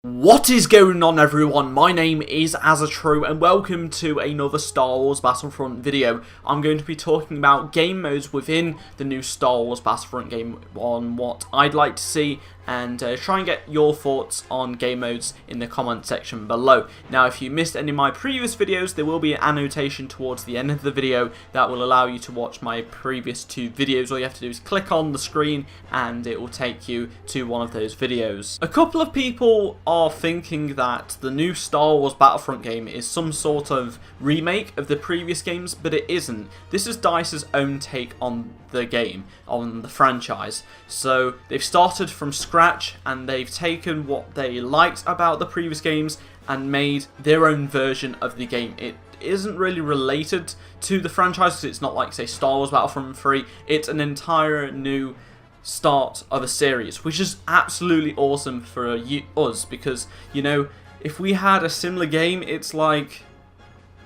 What is going on, everyone? My name is AZZATRU and welcome to another Star Wars Battlefront video. I'm going to be talking about game modes within the new Star Wars Battlefront game, on what I'd like to see, and try and get your thoughts on game modes in the comment section below. Now, if you missed any of my previous videos, there will be an annotation towards the end of the video that will allow you to watch my previous two videos. All you have to do is click on the screen and it will take you to one of those videos. A couple of people are thinking that the new Star Wars Battlefront game is some sort of remake of the previous games, but it isn't. This is DICE's own take on the game, on the franchise. So they've started from scratch and they've taken what they liked about the previous games and made their own version of the game. It isn't really related to the franchise because it's not like, say, Star Wars Battlefront 3. It's an entire new start of a series, which is absolutely awesome for us, because, you know, if we had a similar game, it's like,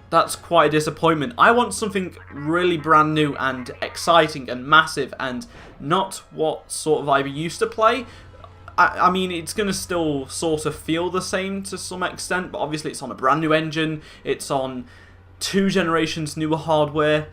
that's quite a disappointment. I want something really brand new and exciting and massive, and not what sort of I used to play. I mean, it's going to still sort of feel the same to some extent, but obviously it's on a brand new engine, it's on 2 generations newer hardware.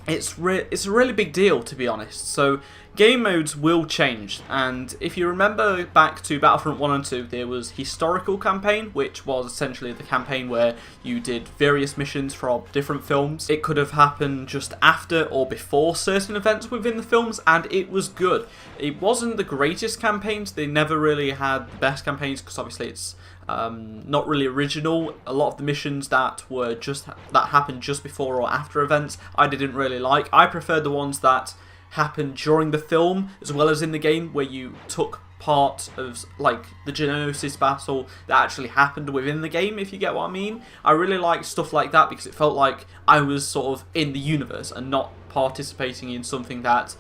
It's a really big deal, to be honest. So game modes will change, and if you remember back to Battlefront 1 and 2, there was Historical Campaign, which was essentially the campaign where you did various missions from different films. It could have happened just after or before certain events within the films, and it was good. It wasn't the greatest campaigns, they never really had the best campaigns, because obviously it's not really original. A lot of the missions that happened just before or after events, I didn't really like. I preferred the ones that happened during the film as well as in the game, where you took part of, like, the Geonosis battle that actually happened within the game, if you get what I mean. I really like stuff like that because it felt like I was sort of in the universe and not participating in something that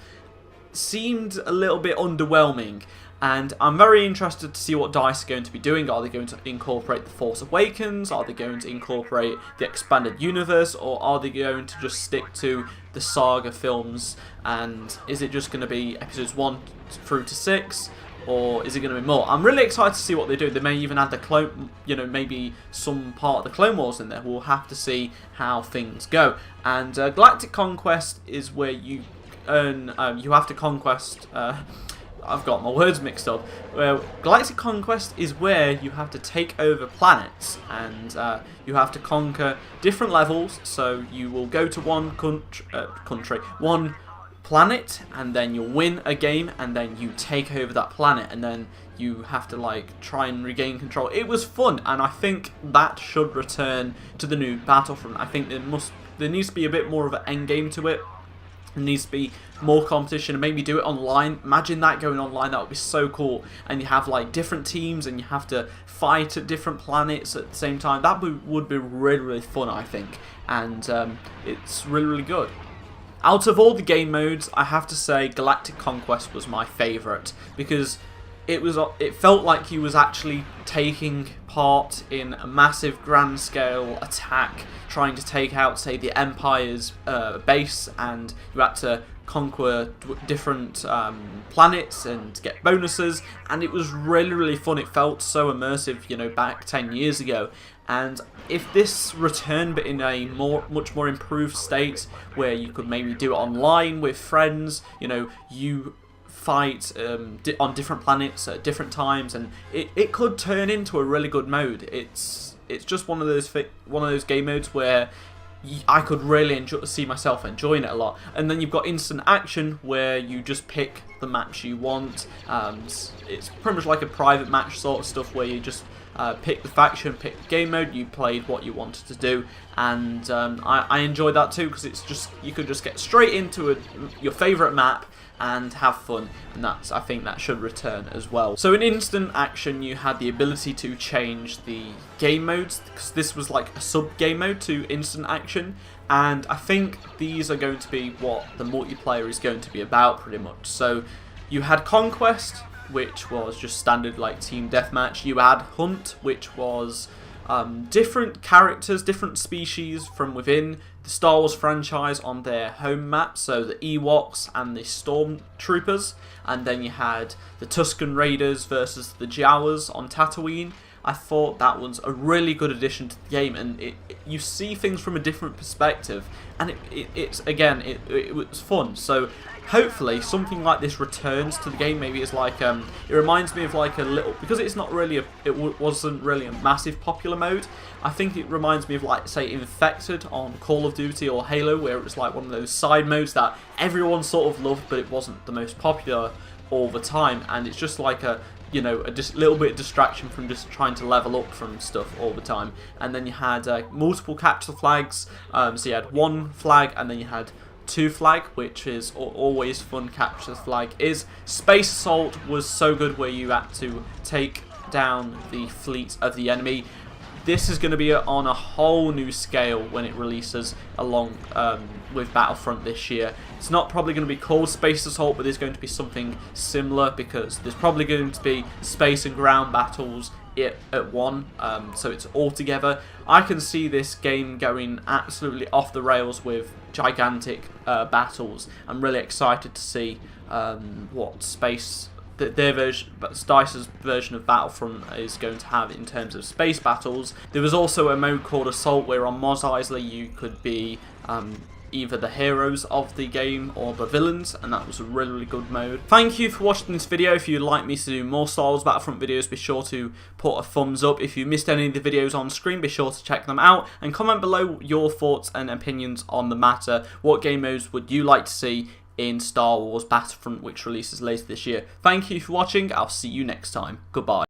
seemed a little bit underwhelming. And I'm very interested to see what DICE are going to be doing. Are they going to incorporate The Force Awakens? Are they going to incorporate the expanded universe? Or are they going to just stick to the saga films? And is it just going to be episodes 1 through to 6? Or is it going to be more? I'm really excited to see what they do. They may even add the clone, you know, maybe some part of the Clone Wars in there. We'll have to see how things go. And Galactic Conquest is where you earn, you have to conquest... I've got my words mixed up. Galactic Conquest is where you have to take over planets, and you have to conquer different levels. So you will go to one one planet, and then you'll win a game, and then you take over that planet, and then you have to, like, try and regain control. It was fun, and I think that should return to the new Battlefront. I think there needs to be a bit more of an end game to it. There needs to be more competition, and maybe do it online. Imagine that going online, that would be so cool. And you have, like, different teams and you have to fight at different planets at the same time. That would be really, really fun, I think. And it's really, really good. Out of all the game modes, I have to say Galactic Conquest was my favourite, because it felt like he was actually taking part in a massive grand scale attack, trying to take out, say, the Empire's base, and you had to conquer different planets and get bonuses, and it was really, really fun. It felt so immersive, you know, back 10 years ago. And if this returned, but in a much more improved state, where you could maybe do it online with friends, you know, you fight on different planets at different times, and it could turn into a really good mode. It's just one of those game modes where I could really see myself enjoying it a lot. And then you've got instant action, where you just pick the match you want. It's pretty much like a private match sort of stuff, where you just pick the faction, pick the game mode, you played what you wanted to do, and I enjoyed that too, because it's just, you could just get straight into your favourite map and have fun, and I think that should return as well. So in instant action, you had the ability to change the game modes, because this was like a sub-game mode to instant action, and I think these are going to be what the multiplayer is going to be about, pretty much. So you had Conquest, which was just standard, like, team deathmatch. You had Hunt, which was different characters, different species from within the Star Wars franchise on their home map, so the Ewoks and the Stormtroopers, and then you had the Tusken Raiders versus the Jawas on Tatooine, I thought that was a really good addition to the game, and you see things from a different perspective, and it was fun. So hopefully something like this returns to the game. Maybe it's like it reminds me of like a little, because it's not really wasn't really a massive popular mode. I think it reminds me of like, say, Infected on Call of Duty or Halo, where it was like one of those side modes that everyone sort of loved, but it wasn't the most popular all the time, and it's just like a just little bit of distraction from just trying to level up from stuff all the time. And then you had multiple capture flags, so you had one flag and then you had two flag, which is always fun. Capture flag is Space Assault was so good, where you had to take down the fleet of the enemy. This is going to be on a whole new scale when it releases along with Battlefront this year. It's not probably going to be called Space Assault, but there's going to be something similar, because there's probably going to be space and ground battles at one, so it's all together. I can see this game going absolutely off the rails with gigantic battles. I'm really excited to see what their version, DICE's version of Battlefront is going to have in terms of space battles. There was also a mode called Assault, where on Mos Eisley you could be either the heroes of the game or the villains, and that was a really, really good mode. Thank you for watching this video. If you'd like me to do more Star Wars Battlefront videos, be sure to put a thumbs up. If you missed any of the videos on screen, be sure to check them out, and comment below your thoughts and opinions on the matter. What game modes would you like to see in Star Wars Battlefront, which releases later this year? Thank you for watching. I'll see you next time. Goodbye.